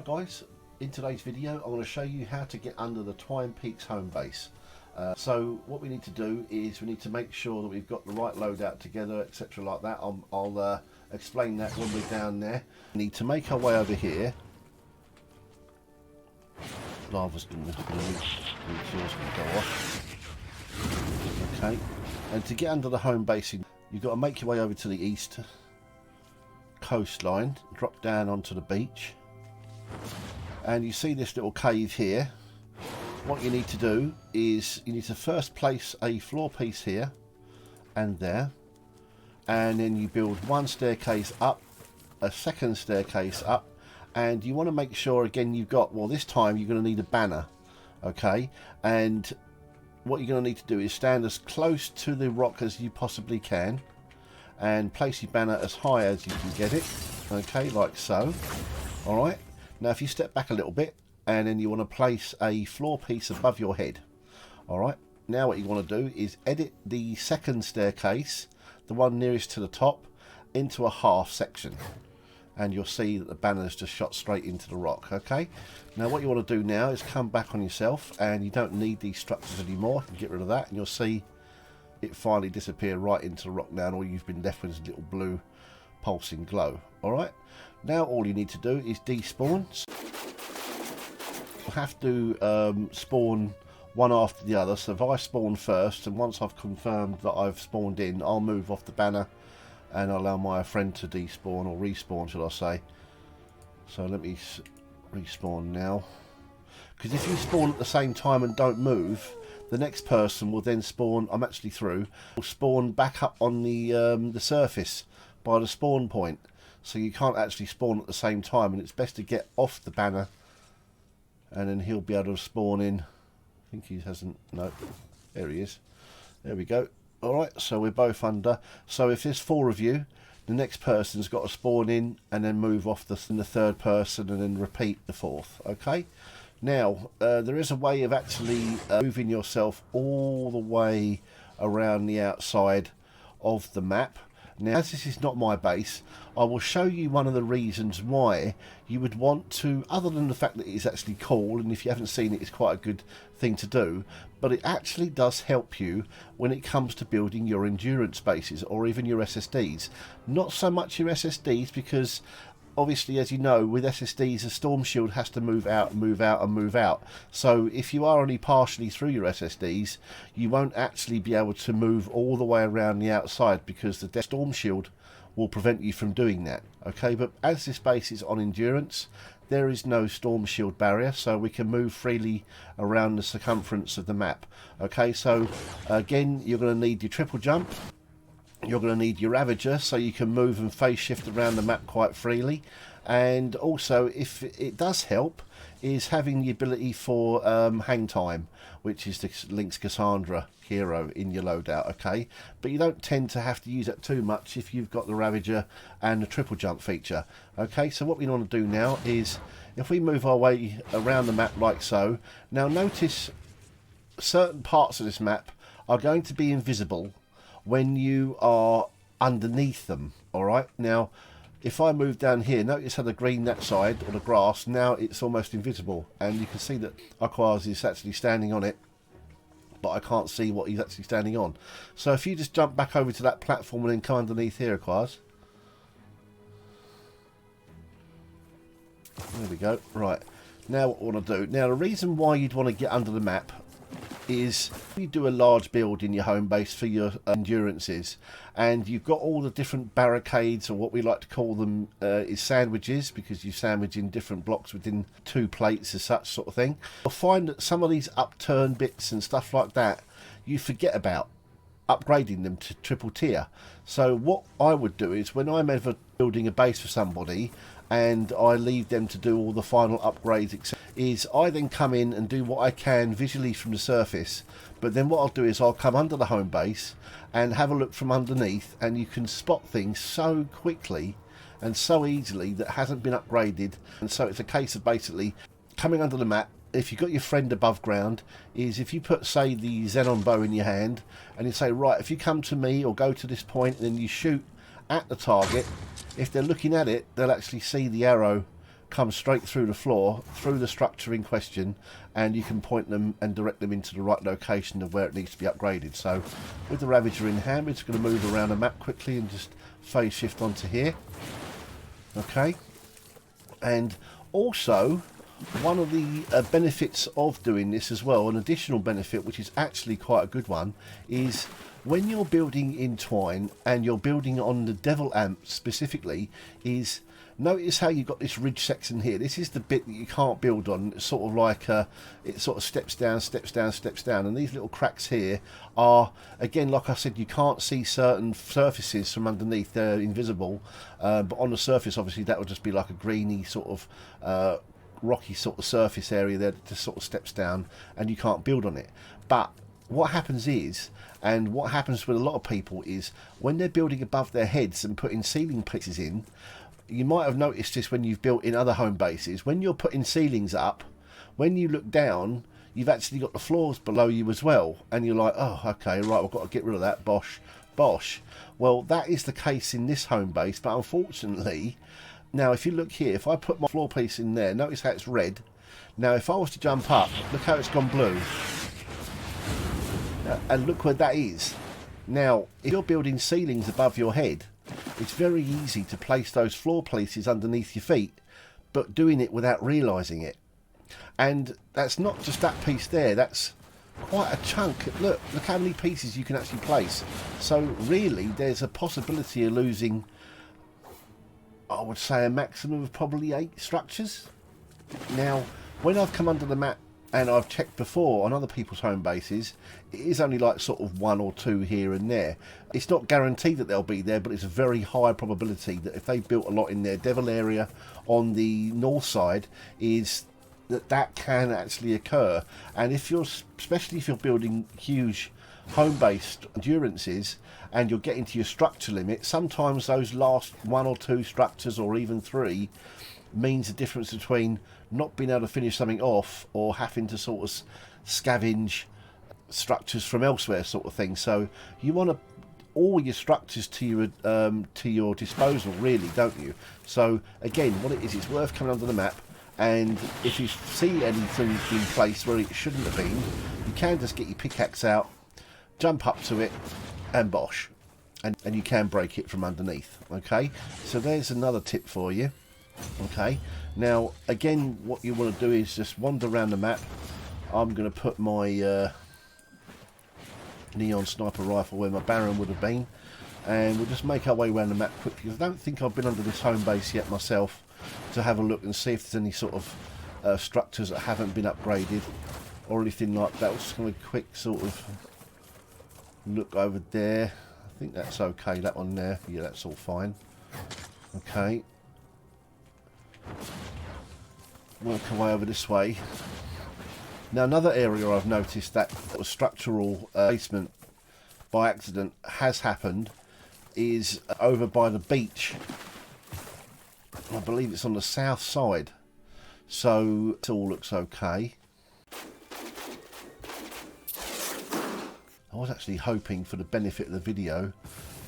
Right guys, in today's video I want to show you how to get under the Twine Peaks home base. So what we need to do is we need to make sure that we've got the right loadout together, etc. like that. I'll explain that when we're down there. We need to make our way over here. Lava's going to go off. Okay, and to get under the home base you've got to make your way over to the east coastline, drop down onto the beach, and you see this little cave here. What you need to do is you need to first place a floor piece here and there, and then you build one staircase up, a second staircase up, and you want to make sure again you've got, well, this time you're going to need a banner. Okay, and what you're going to need to do is stand as close to the rock as you possibly can and place your banner as high as you can get it. Okay, like so. Alright, now if you step back a little bit and then you want to place a floor piece above your head. Alright, now what you want to do is edit the second staircase, the one nearest to the top, into a half section, and you'll see that the banner's just shot straight into the rock. Okay, now what you want to do now is come back on yourself, and you don't need these structures anymore. You can get rid of that and you'll see it finally disappear right into the rock now, and all you've been left with is a little blue pulsing glow. Alright, now all you need to do is despawn. You'll have to spawn one after the other, so if I spawn first, and once I've confirmed that I've spawned in, I'll move off the banner and allow my friend to despawn, or respawn should I say. So let me respawn now, because if you spawn at the same time and don't move, the next person will then spawn, I'm actually through, will spawn back up on the surface by the spawn point. So you can't actually spawn at the same time, and it's best to get off the banner, and then he'll be able to spawn in. I think he hasn't, no, there he is. There we go. Alright, so we're both under. So if there's 4 of you, the next person's got to spawn in and then move off the third person and then repeat the 4th. Okay? Now, there is a way of actually moving yourself all the way around the outside of the map. Now, as this is not my base, I will show you one of the reasons why you would want to, other than the fact that it's actually cool, and if you haven't seen it, it's quite a good thing to do, but it actually does help you when it comes to building your endurance bases, or even your SSDs. Not so much your SSDs, because obviously, as you know, with SSDs, a storm shield has to move out and move out and move out. So if you are only partially through your SSDs, you won't actually be able to move all the way around the outside, because the storm shield will prevent you from doing that. Okay, but as this base is on endurance, there is no storm shield barrier, so we can move freely around the circumference of the map. Okay, so again, you're going to need your triple jump. You're going to need your Ravager, so you can move and phase shift around the map quite freely. And also, if it does help, is having the ability for hang time, which is the Link's Cassandra hero in your loadout. Okay, but you don't tend to have to use that too much if you've got the Ravager and the triple jump feature. Okay, so what we want to do now is, if we move our way around the map like so, now notice certain parts of this map are going to be invisible when you are underneath them. Alright, now if I move down here, notice how the green that side, or the grass, now it's almost invisible, and you can see that Aquaz is actually standing on it, but I can't see what he's actually standing on. So if you just jump back over to that platform and then come underneath here, Aquaz. There we go. Right, now what I want to do, now the reason why you'd want to get under the map is you do a large build in your home base for your endurances, and you've got all the different barricades, or what we like to call them is sandwiches, because you sandwich in different blocks within 2 plates as such sort of thing. You'll find that some of these upturn bits and stuff like that, you forget about upgrading them to triple tier. So what I would do is, when I'm ever building a base for somebody and I leave them to do all the final upgrades, etc., is I then come in and do what I can visually from the surface, but then what I'll do is I'll come under the home base and have a look from underneath, and you can spot things so quickly and so easily that hasn't been upgraded. And so it's a case of basically coming under the map. If you've got your friend above ground, is if you put, say, the Xenon bow in your hand, and you say, right, if you come to me or go to this point, and then you shoot at the target, if they're looking at it, they'll actually see the arrow come straight through the floor, through the structure in question, and you can point them and direct them into the right location of where it needs to be upgraded. So with the Ravager in hand, we're just going to move around the map quickly and just phase shift onto here. Okay, and also one of the benefits of doing this as well, an additional benefit which is actually quite a good one, is when you're building in Twine and you're building on the Devil Amp specifically, is notice how you've got this ridge section here. This is the bit that you can't build on. It's sort of like it sort of steps down, steps down, steps down, and these little cracks here are, again, like I said, you can't see certain surfaces from underneath. They're invisible, but on the surface obviously that would just be like a greeny sort of rocky sort of surface area there that just sort of steps down and you can't build on it. But what happens is, and what happens with a lot of people is, when they're building above their heads and putting ceiling pieces in, you might have noticed this when you've built in other home bases, when you're putting ceilings up, when you look down, you've actually got the floors below you as well, and you're like, oh, okay, right, I've got to get rid of that, bosh, bosh. Well, that is the case in this home base, but unfortunately, now if you look here, if I put my floor piece in there, notice how it's red. Now if I was to jump up, look how it's gone blue. And look where that is. Now, if you're building ceilings above your head, it's very easy to place those floor pieces underneath your feet, but doing it without realising it. And that's not just that piece there, that's quite a chunk. Look how many pieces you can actually place. So really, there's a possibility of losing, I would say, a maximum of probably 8 structures. Now, when I've come under the map and I've checked before on other people's home bases, it is only like sort of 1 or 2 here and there. It's not guaranteed that they'll be there, but it's a very high probability that if they've built a lot in their Devil area on the north side, is that can actually occur. And if you're, especially if you're building huge home-based endurances and you're getting to your structure limit, sometimes those last 1 or 2 structures, or even 3, means the difference between not being able to finish something off or having to sort of scavenge structures from elsewhere, sort of thing. So you want all your structures to your disposal, really, don't you? So again, what it is, it's worth coming under the map, and if you see anything in place where it shouldn't have been, you can just get your pickaxe out, jump up to it, and bosh, and you can break it from underneath. Okay, so there's another tip for you. Okay, now again, what you want to do is just wander around the map. I'm going to put my neon sniper rifle where my Baron would have been, and we'll just make our way around the map quickly. I don't think I've been under this home base yet myself to have a look and see if there's any sort of structures that haven't been upgraded or anything like that. We'll just have a quick sort of look over there. I think that's okay, that one there. Yeah, that's all fine. Okay, work our way over this way. Now, another area I've noticed that was structural basement by accident has happened is over by the beach. I believe it's on the south side, so it all looks okay. I was actually hoping, for the benefit of the video,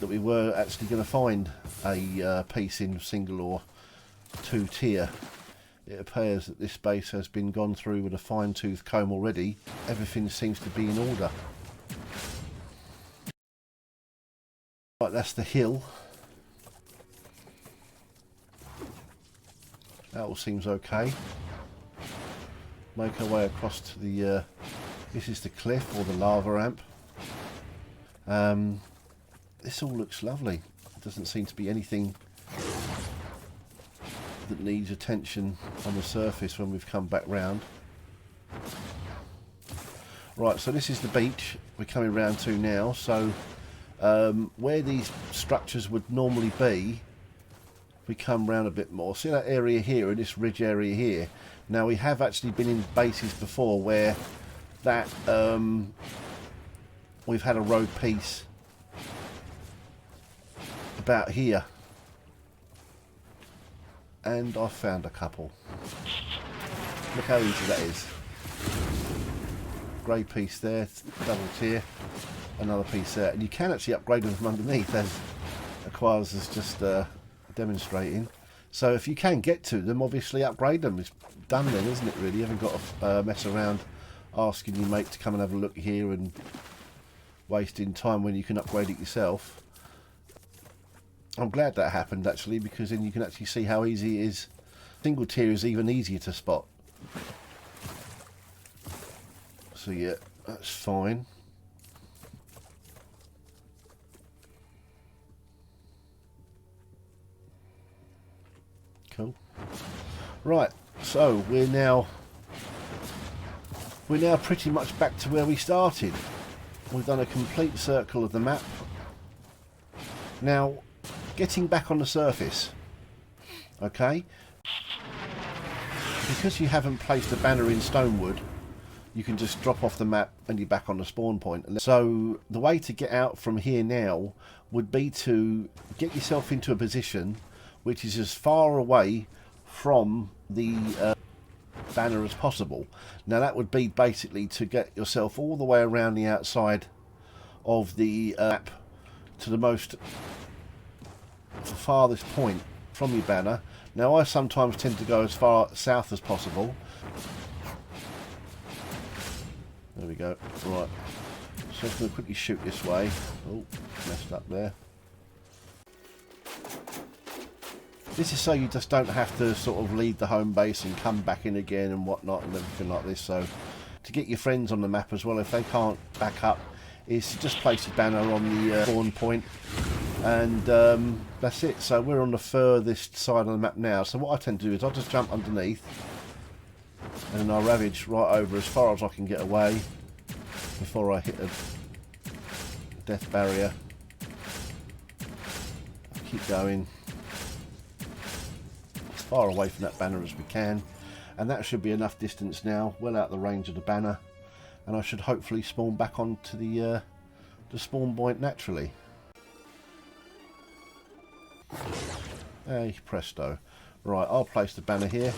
that we were actually going to find a piece in single or 2 tier. It appears that this base has been gone through with a fine-tooth comb already. Everything seems to be in order. Right, that's the hill. That all seems okay. Make our way across to the this is the cliff, or the lava ramp. This all looks lovely. There doesn't seem to be anything that needs attention on the surface when we've come back round. Right, so this is the beach we're coming round to now. So where these structures would normally be, we come round a bit more. See that area here, and this ridge area here. Now, we have actually been in bases before where that we've had a road piece about here, and I've found a couple. Look how easy that is. Grey piece there, double tier, another piece there, and you can actually upgrade them from underneath, as Aquaz is just demonstrating. So if you can get to them, obviously upgrade them. It's done then, isn't it, really? You haven't got to mess around asking your mate to come and have a look here and wasting time when you can upgrade it yourself. I'm glad that happened, actually, because then you can actually see how easy it is. Single tier is even easier to spot. So yeah, that's fine. Cool. Right, so we're now pretty much back to where we started. We've done a complete circle of the map. Now, getting back on the surface, okay? Because you haven't placed a banner in Stonewood, you can just drop off the map and you're back on the spawn point. So the way to get out from here now would be to get yourself into a position which is as far away from the banner as possible. Now that would be basically to get yourself all the way around the outside of the map to the farthest point from your banner. Now I sometimes tend to go as far south as possible. There we go. Right. So I'm going to quickly shoot this way. Oh, messed up there. This is so you just don't have to sort of leave the home base and come back in again and whatnot and everything like this. So to get your friends on the map as well, if they can't back up, is to just place your banner on the spawn point, and that's it. So we're on the furthest side of the map now. So what I tend to do is I'll just jump underneath and then I'll ravage right over as far as I can get away before I hit a death barrier. Keep going as far away from that banner as we can, and that should be enough distance now, well out the range of the banner, and I should hopefully spawn back onto the spawn point naturally. Hey, presto. Right, I'll place the banner here.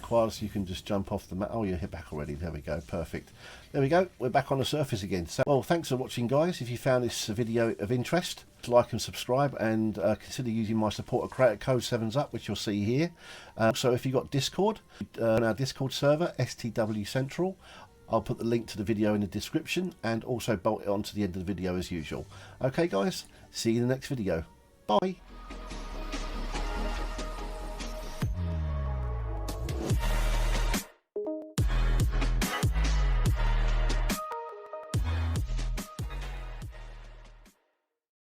Aquaz, you can just jump off the map. Oh, you're here back already. There we go. Perfect. There we go. We're back on the surface again. So, well, thanks for watching, guys. If you found this video of interest, like and subscribe, and consider using my supporter creator code 7up, which you'll see here. So if you've got Discord, on our Discord server, STW Central, I'll put the link to the video in the description and also bolt it onto the end of the video as usual. Okay, guys, see you in the next video. Bye.